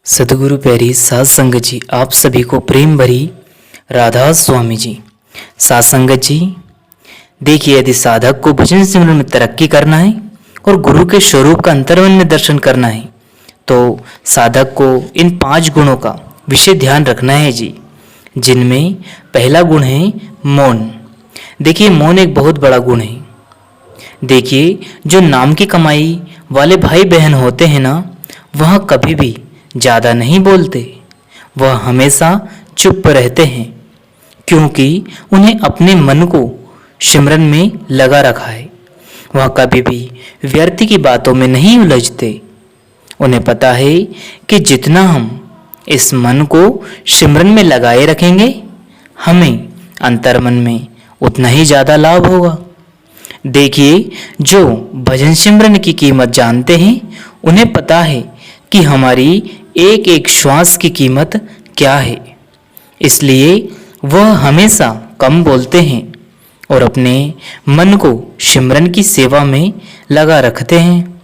सदगुरु प्यारी साध संगत जी, आप सभी को प्रेम भरी राधा स्वामी जी। साध संगत जी, देखिए, यदि साधक को भजन सिमरन में तरक्की करना है और गुरु के स्वरूप का अंतर्मन में दर्शन करना है तो साधक को इन 5 गुणों का विशेष ध्यान रखना है जी, जिनमें पहला गुण है मौन। देखिए, मौन एक बहुत बड़ा गुण है। देखिए, जो नाम की कमाई वाले भाई बहन होते हैं ना, वह कभी भी ज़्यादा नहीं बोलते, वह हमेशा चुप रहते हैं, क्योंकि उन्हें अपने मन को सिमरन में लगा रखा है। वह कभी भी व्यर्थ की बातों में नहीं उलझते। उन्हें पता है कि जितना हम इस मन को सिमरन में लगाए रखेंगे, हमें अंतर्मन में उतना ही ज़्यादा लाभ होगा। देखिए, जो भजन सिमरन की कीमत जानते हैं, उन्हें पता है कि हमारी एक एक श्वास की कीमत क्या है। इसलिए वह हमेशा कम बोलते हैं और अपने मन को सिमरन की सेवा में लगा रखते हैं।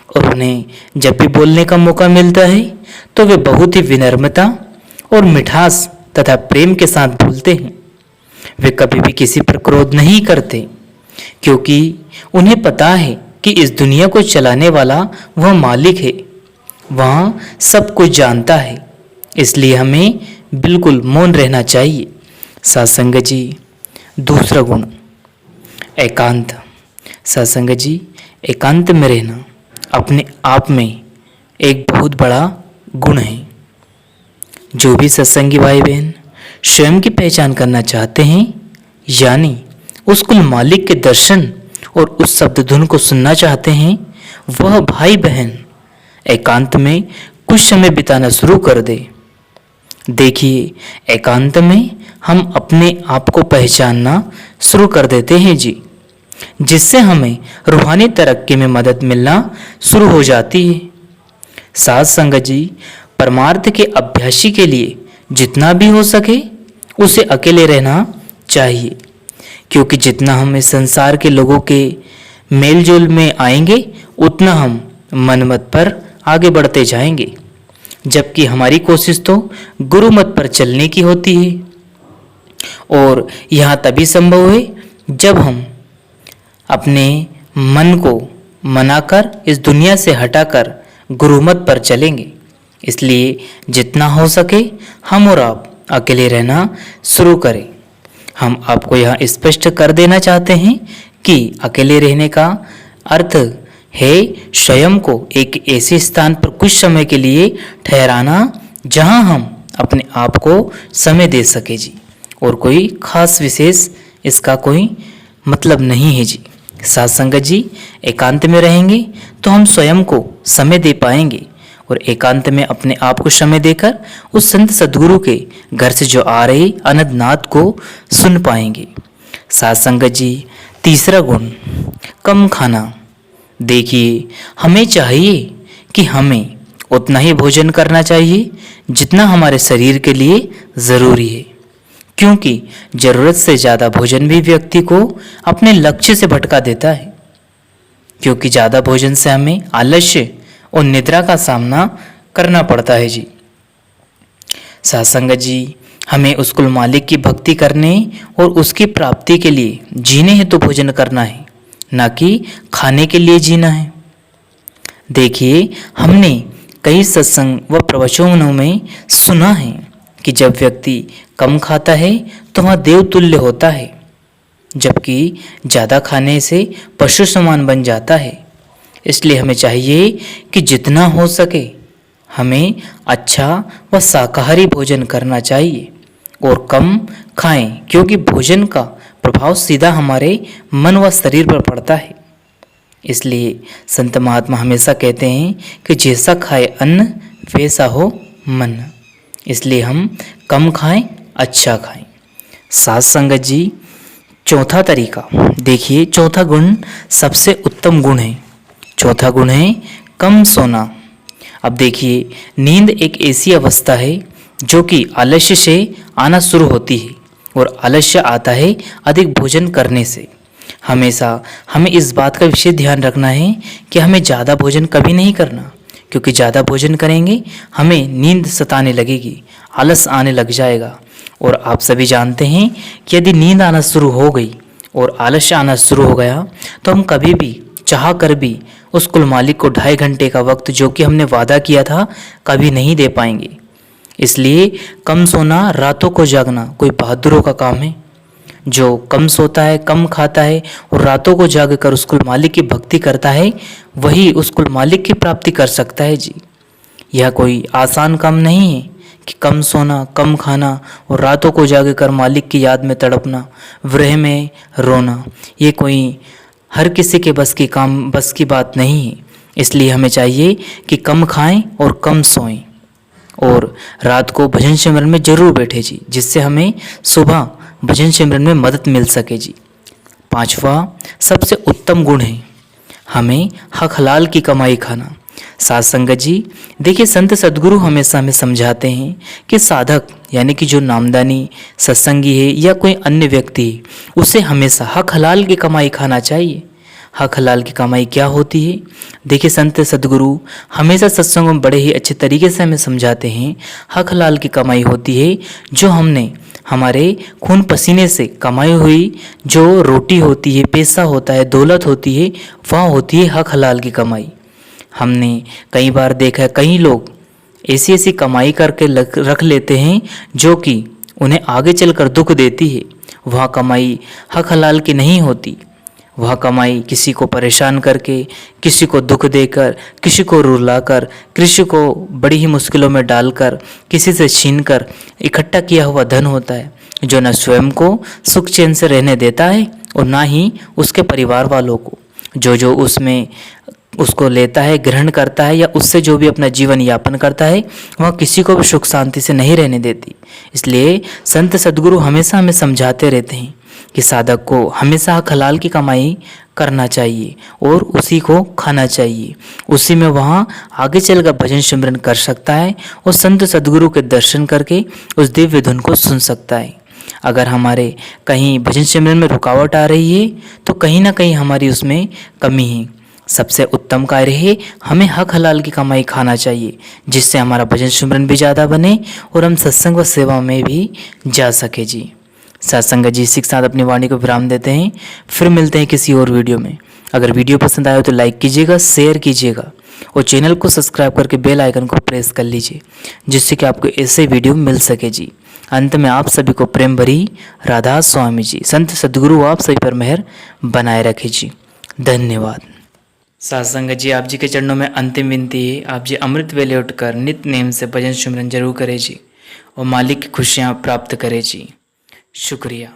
और उन्हें जब भी बोलने का मौका मिलता है तो वे बहुत ही विनम्रता और मिठास तथा प्रेम के साथ बोलते हैं। वे कभी भी किसी पर क्रोध नहीं करते, क्योंकि उन्हें पता है कि इस दुनिया को चलाने वाला वह मालिक है, वह सब कुछ जानता है। इसलिए हमें बिल्कुल मौन रहना चाहिए। सत्संग जी, दूसरा गुण एकांत। सत्संग जी, एकांत में रहना अपने आप में एक बहुत बड़ा गुण है। जो भी सत्संगी भाई बहन स्वयं की पहचान करना चाहते हैं, यानी उस कुल मालिक के दर्शन और उस शब्द धुन को सुनना चाहते हैं, वह भाई बहन एकांत में कुछ समय बिताना शुरू कर दे। देखिए, एकांत में हम अपने आप को पहचानना शुरू कर देते हैं जी, जिससे हमें रूहानी तरक्की में मदद मिलना शुरू हो जाती है। साध संगत जी, परमार्थ के अभ्यासी के लिए जितना भी हो सके उसे अकेले रहना चाहिए, क्योंकि जितना हम इस संसार के लोगों के मेलजोल में आएंगे, उतना हम मनमत पर आगे बढ़ते जाएंगे, जबकि हमारी कोशिश तो गुरु मत पर चलने की होती है। और यह तभी संभव है जब हम अपने मन को मनाकर इस दुनिया से हटाकर गुरुमत पर चलेंगे। इसलिए जितना हो सके हम और आप अकेले रहना शुरू करें। हम आपको यह स्पष्ट कर देना चाहते हैं कि अकेले रहने का अर्थ है स्वयं को एक ऐसे स्थान पर कुछ समय के लिए ठहराना जहां हम अपने आप को समय दे सके जी। और कोई खास विशेष इसका कोई मतलब नहीं है जी। साध संगत जी, एकांत में रहेंगे तो हम स्वयं को समय दे पाएंगे और एकांत में अपने आप को समय देकर उस संत सद्गुरु के घर से जो आ रहे अनंत नाद को सुन पाएंगे। साध संगत जी, तीसरा गुण कम खाना। देखिए, हमें चाहिए कि हमें उतना ही भोजन करना चाहिए जितना हमारे शरीर के लिए ज़रूरी है, क्योंकि ज़रूरत से ज़्यादा भोजन भी व्यक्ति को अपने लक्ष्य से भटका देता है। क्योंकि ज़्यादा भोजन से हमें आलस्य और निद्रा का सामना करना पड़ता है जी। साध संगत जी, हमें उस कुल मालिक की भक्ति करने और उसकी प्राप्ति के लिए जीने हेतु तो भोजन करना है, ना कि खाने के लिए जीना है। देखिए, हमने कई सत्संग व प्रवचनों में सुना है कि जब व्यक्ति कम खाता है तो वह देवतुल्य होता है, जबकि ज़्यादा खाने से पशु समान बन जाता है। इसलिए हमें चाहिए कि जितना हो सके हमें अच्छा व शाकाहारी भोजन करना चाहिए और कम खाएं, क्योंकि भोजन का प्रभाव सीधा हमारे मन व शरीर पर पड़ता है। इसलिए संत महात्मा हमेशा कहते हैं कि जैसा खाए अन्न वैसा हो मन। इसलिए हम कम खाएं, अच्छा खाएं। साध संगत जी, चौथा तरीका देखिए, चौथा गुण सबसे उत्तम गुण है। चौथा गुण है कम सोना। अब देखिए, नींद एक ऐसी अवस्था है जो कि आलस्य से आना शुरू होती है और आलस्य आता है अधिक भोजन करने से। हमेशा हमें इस बात का विशेष ध्यान रखना है कि हमें ज़्यादा भोजन कभी नहीं करना, क्योंकि ज़्यादा भोजन करेंगे हमें नींद सताने लगेगी, आलस आने लग जाएगा। और आप सभी जानते हैं कि यदि नींद आना शुरू हो गई और आलस्य आना शुरू हो गया तो हम कभी भी चाह कर भी उस कुल मालिक को 2.5 घंटे का वक्त जो कि हमने वादा किया था कभी नहीं दे पाएंगे। इसलिए कम सोना, रातों को जागना कोई बहादुरों का काम है। जो कम सोता है, कम खाता है और रातों को जाग कर उस कुल मालिक की भक्ति करता है, वही उस कुल मालिक की प्राप्ति कर सकता है जी। यह कोई आसान काम नहीं है कि कम सोना, कम खाना और रातों को जाग कर मालिक की याद में तड़पना, विरह में रोना, ये कोई हर किसी के बस की बात नहीं है। इसलिए हमें चाहिए कि कम खाएं और कम सोएं और रात को भजन सिमरन में जरूर बैठे जी, जिससे हमें सुबह भजन सिमरन में मदद मिल सके जी। 5वां सबसे उत्तम गुण है हमें हक हलाल की कमाई खाना। साथ संगत जी, देखिए संत सद्गुरु हमेशा हमें समझाते हैं कि साधक यानी कि जो नामदानी सत्संगी है या कोई अन्य व्यक्ति है, उसे हमेशा हक हलाल की कमाई खाना चाहिए। हक हलाल की कमाई क्या होती है? देखिए संत सद्गुरु हमेशा सत्संगों में बड़े ही अच्छे तरीके से हमें समझाते हैं। हक हलाल की कमाई होती है जो हमने हमारे खून पसीने से कमाई हुई जो रोटी होती है, पैसा होता है, दौलत होती है, वह होती है हक हलाल की कमाई। हमने कई बार देखा है कई लोग ऐसी ऐसी कमाई करके रख लेते हैं जो कि उन्हें आगे चलकर दुख देती है। वह कमाई हक हलाल की नहीं होती। वह कमाई किसी को परेशान करके, किसी को दुख देकर, किसी को रुलाकर, किसी को बड़ी ही मुश्किलों में डालकर, किसी से छीनकर इकट्ठा किया हुआ धन होता है, जो न स्वयं को सुख चैन से रहने देता है और ना ही उसके परिवार वालों को। जो उसमें उसको लेता है, ग्रहण करता है या उससे जो भी अपना जीवन यापन करता है, वह किसी को भी सुख शांति से नहीं रहने देती। इसलिए संत सद्गुरु हमेशा हमें समझाते रहते हैं कि साधक को हमेशा हक हलाल की कमाई करना चाहिए और उसी को खाना चाहिए। उसी में वहाँ आगे चलकर भजन सिमरन कर सकता है और संत सद्गुरु के दर्शन करके उस दिव्य धुन को सुन सकता है। अगर हमारे कहीं भजन सिमरन में रुकावट आ रही है तो कहीं ना कहीं हमारी उसमें कमी है। सबसे उत्तम कार्य है हमें हक हलाल की कमाई खाना चाहिए, जिससे हमारा भजन सिमरन भी ज़्यादा बने और हम सत्संग व सेवा में भी जा सके जी। सत्संग जी, इसी के साथ अपनी वाणी को विराम देते हैं। फिर मिलते हैं किसी और वीडियो में। अगर वीडियो पसंद आया तो लाइक कीजिएगा, शेयर कीजिएगा और चैनल को सब्सक्राइब करके बेल आइकन को प्रेस कर लीजिए, जिससे कि आपको ऐसे वीडियो मिल सके जी। अंत में आप सभी को प्रेम भरी राधा स्वामी जी, संत सद्गुरु आप सभी पर मेहर बनाए रखे जी। धन्यवाद। सत्संग जी, आप जी के चरणों में अंतिम विनती है, आप जी अमृत वेले उठकर नित्य नेम से भजन सिमरन जरूर करें जी और मालिक की खुशियाँ प्राप्त करें जी। शुक्रिया।